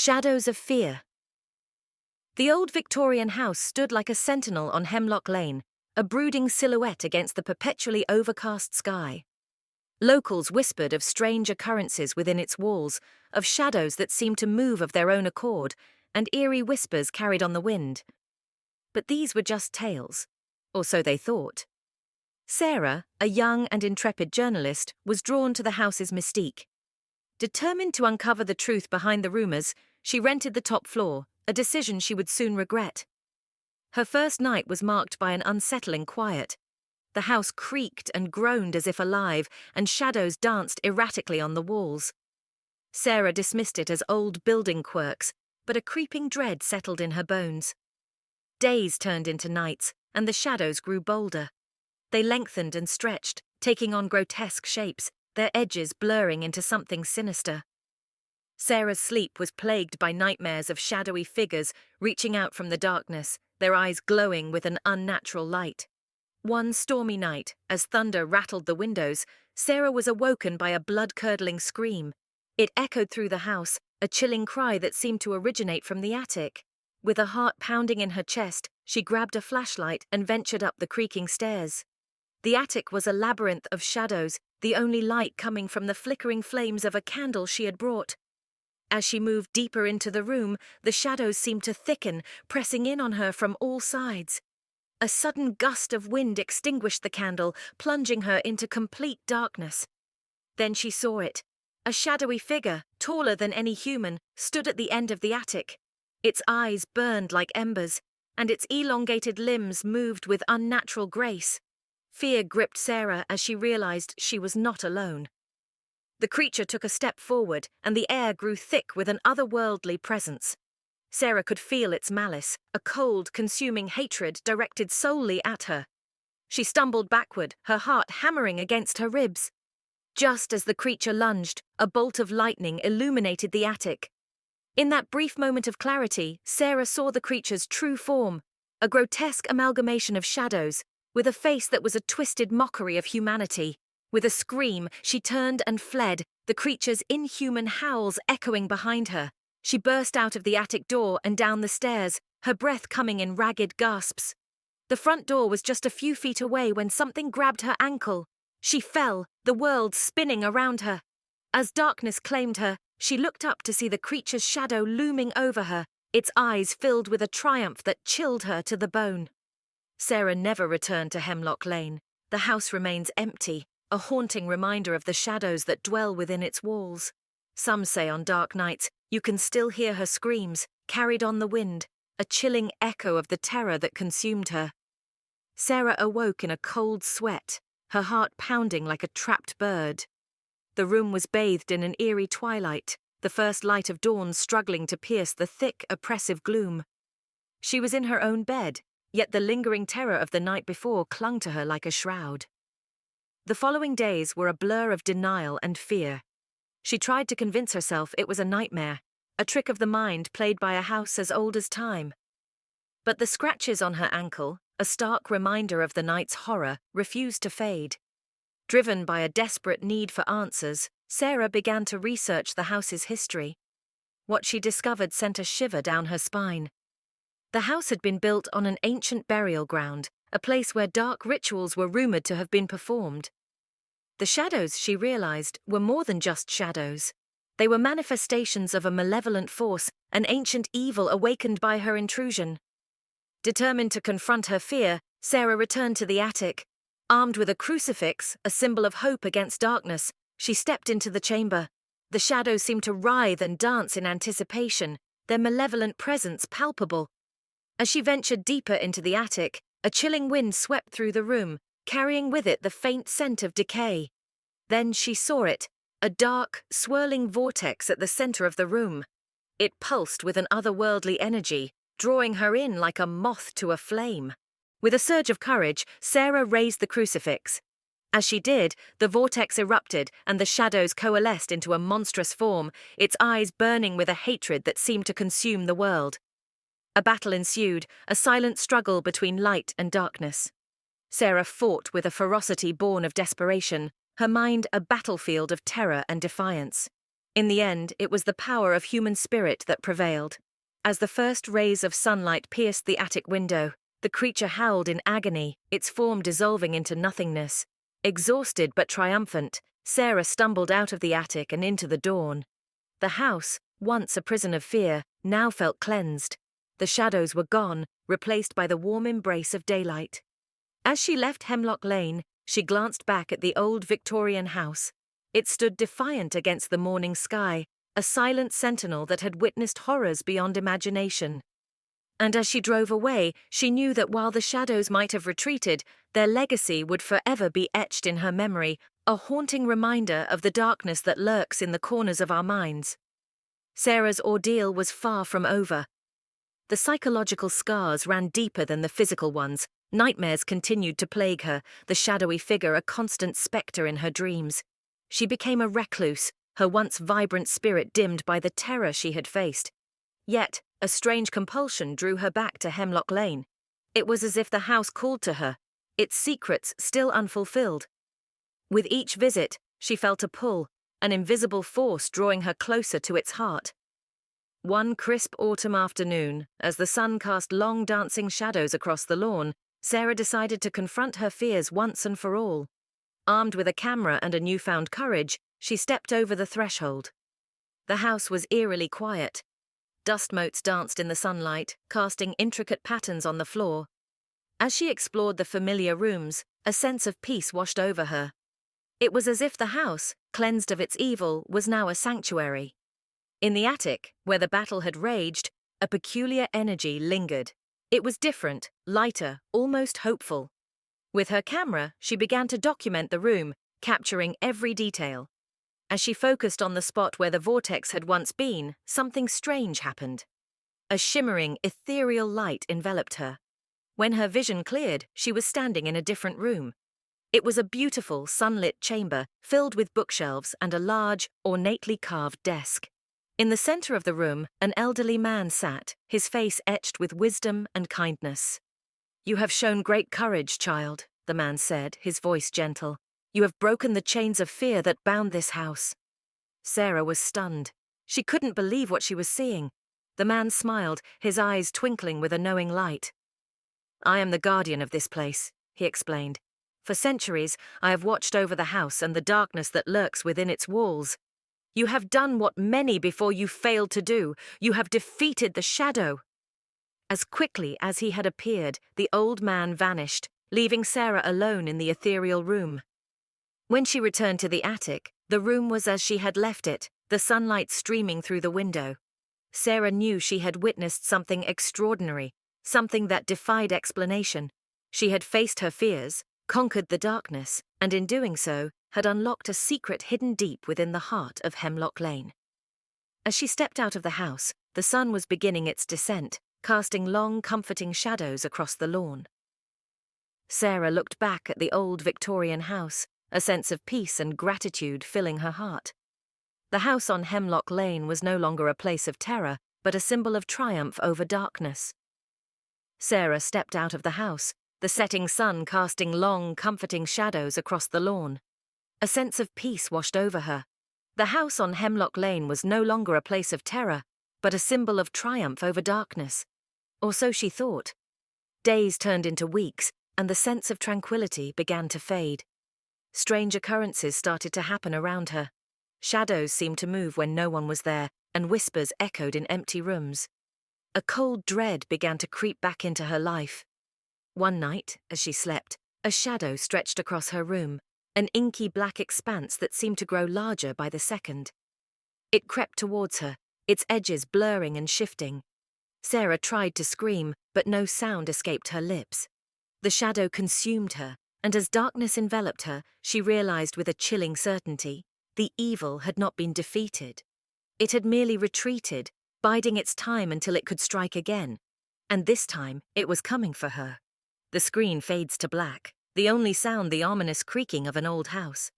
Shadows of Fear. The old Victorian house stood like a sentinel on Hemlock Lane, a brooding silhouette against the perpetually overcast sky. Locals whispered of strange occurrences within its walls, of shadows that seemed to move of their own accord, and eerie whispers carried on the wind. But these were just tales, or so they thought. Sarah, a young and intrepid journalist, was drawn to the house's mystique. Determined to uncover the truth behind the rumors, she rented the top floor, a decision she would soon regret. Her first night was marked by an unsettling quiet. The house creaked and groaned as if alive, and shadows danced erratically on the walls. Sarah dismissed it as old building quirks, but a creeping dread settled in her bones. Days turned into nights, and the shadows grew bolder. They lengthened and stretched, taking on grotesque shapes, their edges blurring into something sinister. Sarah's sleep was plagued by nightmares of shadowy figures reaching out from the darkness, their eyes glowing with an unnatural light. One stormy night, as thunder rattled the windows, Sarah was awoken by a blood-curdling scream. It echoed through the house, a chilling cry that seemed to originate from the attic. With a heart pounding in her chest, she grabbed a flashlight and ventured up the creaking stairs. The attic was a labyrinth of shadows, the only light coming from the flickering flames of a candle she had brought. As she moved deeper into the room, the shadows seemed to thicken, pressing in on her from all sides. A sudden gust of wind extinguished the candle, plunging her into complete darkness. Then she saw it. A shadowy figure, taller than any human, stood at the end of the attic. Its eyes burned like embers, and its elongated limbs moved with unnatural grace. Fear gripped Sarah as she realized she was not alone. The creature took a step forward, and the air grew thick with an otherworldly presence. Sarah could feel its malice, a cold, consuming hatred directed solely at her. She stumbled backward, her heart hammering against her ribs. Just as the creature lunged, a bolt of lightning illuminated the attic. In that brief moment of clarity, Sarah saw the creature's true form, a grotesque amalgamation of shadows, with a face that was a twisted mockery of humanity. With a scream, she turned and fled, the creature's inhuman howls echoing behind her. She burst out of the attic door and down the stairs, her breath coming in ragged gasps. The front door was just a few feet away when something grabbed her ankle. She fell, the world spinning around her. As darkness claimed her, she looked up to see the creature's shadow looming over her, its eyes filled with a triumph that chilled her to the bone. Sarah never returned to Hemlock Lane. The house remains empty, a haunting reminder of the shadows that dwell within its walls. Some say on dark nights, you can still hear her screams, carried on the wind, a chilling echo of the terror that consumed her. Sarah awoke in a cold sweat, her heart pounding like a trapped bird. The room was bathed in an eerie twilight, the first light of dawn struggling to pierce the thick, oppressive gloom. She was in her own bed, yet the lingering terror of the night before clung to her like a shroud. The following days were a blur of denial and fear. She tried to convince herself it was a nightmare, a trick of the mind played by a house as old as time. But the scratches on her ankle, a stark reminder of the night's horror, refused to fade. Driven by a desperate need for answers, Sarah began to research the house's history. What she discovered sent a shiver down her spine. The house had been built on an ancient burial ground, a place where dark rituals were rumored to have been performed. The shadows, she realized, were more than just shadows. They were manifestations of a malevolent force, an ancient evil awakened by her intrusion. Determined to confront her fear, Sarah returned to the attic. Armed with a crucifix, a symbol of hope against darkness, she stepped into the chamber. The shadows seemed to writhe and dance in anticipation, their malevolent presence palpable. As she ventured deeper into the attic, a chilling wind swept through the room, carrying with it the faint scent of decay. Then she saw it, a dark, swirling vortex at the center of the room. It pulsed with an otherworldly energy, drawing her in like a moth to a flame. With a surge of courage, Sarah raised the crucifix. As she did, the vortex erupted and the shadows coalesced into a monstrous form, its eyes burning with a hatred that seemed to consume the world. A battle ensued, a silent struggle between light and darkness. Sarah fought with a ferocity born of desperation, her mind a battlefield of terror and defiance. In the end, it was the power of human spirit that prevailed. As the first rays of sunlight pierced the attic window, the creature howled in agony, its form dissolving into nothingness. Exhausted but triumphant, Sarah stumbled out of the attic and into the dawn. The house, once a prison of fear, now felt cleansed. The shadows were gone, replaced by the warm embrace of daylight. As she left Hemlock Lane, she glanced back at the old Victorian house. It stood defiant against the morning sky, a silent sentinel that had witnessed horrors beyond imagination. And as she drove away, she knew that while the shadows might have retreated, their legacy would forever be etched in her memory, a haunting reminder of the darkness that lurks in the corners of our minds. Sarah's ordeal was far from over. The psychological scars ran deeper than the physical ones. Nightmares continued to plague her, the shadowy figure a constant spectre in her dreams. She became a recluse, her once vibrant spirit dimmed by the terror she had faced. Yet, a strange compulsion drew her back to Hemlock Lane. It was as if the house called to her, its secrets still unfulfilled. With each visit, she felt a pull, an invisible force drawing her closer to its heart. One crisp autumn afternoon, as the sun cast long dancing shadows across the lawn, Sarah decided to confront her fears once and for all. Armed with a camera and a newfound courage, she stepped over the threshold. The house was eerily quiet. Dust motes danced in the sunlight, casting intricate patterns on the floor. As she explored the familiar rooms, a sense of peace washed over her. It was as if the house, cleansed of its evil, was now a sanctuary. In the attic, where the battle had raged, a peculiar energy lingered. It was different, lighter, almost hopeful. With her camera, she began to document the room, capturing every detail. As she focused on the spot where the vortex had once been, something strange happened. A shimmering, ethereal light enveloped her. When her vision cleared, she was standing in a different room. It was a beautiful, sunlit chamber, filled with bookshelves and a large, ornately carved desk. In the center of the room, an elderly man sat, his face etched with wisdom and kindness. "You have shown great courage, child," the man said, his voice gentle. "You have broken the chains of fear that bound this house." Sarah was stunned. She couldn't believe what she was seeing. The man smiled, his eyes twinkling with a knowing light. "I am the guardian of this place," he explained. "For centuries, I have watched over the house and the darkness that lurks within its walls. You have done what many before you failed to do. You have defeated the shadow." As quickly as he had appeared, the old man vanished, leaving Sarah alone in the ethereal room. When she returned to the attic, the room was as she had left it, the sunlight streaming through the window. Sarah knew she had witnessed something extraordinary, something that defied explanation. She had faced her fears, conquered the darkness, and in doing so, had unlocked a secret hidden deep within the heart of Hemlock Lane. As she stepped out of the house, the sun was beginning its descent, casting long, comforting shadows across the lawn. Sarah looked back at the old Victorian house, a sense of peace and gratitude filling her heart. The house on Hemlock Lane was no longer a place of terror, but a symbol of triumph over darkness. Sarah stepped out of the house, the setting sun casting long, comforting shadows across the lawn. A sense of peace washed over her. The house on Hemlock Lane was no longer a place of terror, but a symbol of triumph over darkness. Or so she thought. Days turned into weeks, and the sense of tranquility began to fade. Strange occurrences started to happen around her. Shadows seemed to move when no one was there, and whispers echoed in empty rooms. A cold dread began to creep back into her life. One night, as she slept, a shadow stretched across her room, an inky black expanse that seemed to grow larger by the second. It crept towards her, its edges blurring and shifting. Sarah tried to scream, but no sound escaped her lips. The shadow consumed her, and as darkness enveloped her, she realized with a chilling certainty, the evil had not been defeated. It had merely retreated, biding its time until it could strike again. And this time, it was coming for her. The screen fades to black, the only sound the ominous creaking of an old house.